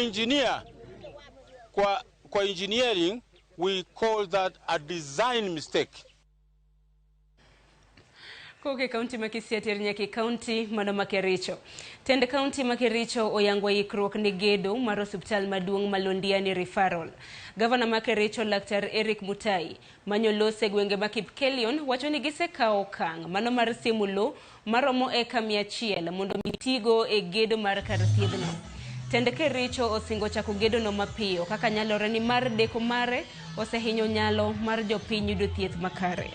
Engineer, kwa engineering, we call that a design mistake. Koke kaunti makisiatir nyaki kaunti mano makericho. Tende kaunti makericho oyangwa yikrok ni gedo mar osiptal maduong' ma Londiani referral. Gavana makericho Laktar Eric Mutai manyolose gwenge makipkelion wacho ni gisekao okang' mano mar simulo maromo eka 100 mondo mitigo e gedo mar kar thiedhno. Tende kericho osingo chako gedo no mapiyo kaka nyalore ni mar deko mare osehinyo nyalo mar jopiny yudo thieth makare.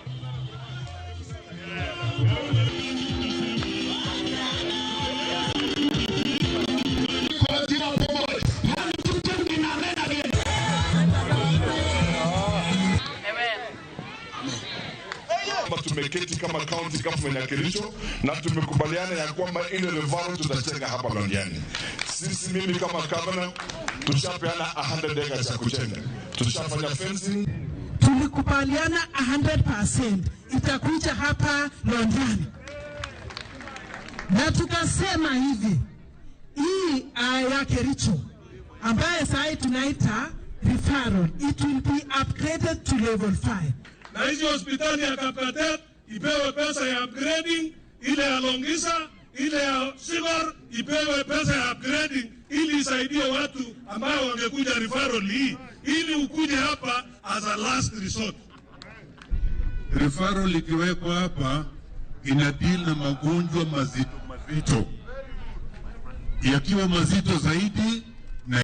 Tumeketi kama county government ya Kericho na tumekubaliana ya kwamba ile referral tutajenga hapa Londiani. Sisi mimi kama governor tushapeana 100 acres ya kujenga. Tushafanya fencing. Tulikubaliana 100% itakuja hapa Londiani. Na tukasema hivi, hii ya Kericho ambaye sasa tunaita referral, it will be upgraded to level 5. Na hizi hospitali ya Kapkatet ipewe pesa ya upgrading, ile ya Longisa, ile ya Sigor ipewe pesa ya upgrading ili isaidie watu ambao wangekuja referral hii, ili ukuje hapa as a last resort. Referral ikiwekwa hapa ina deal na magonjwa mazito. Yakiwa mazito zaidi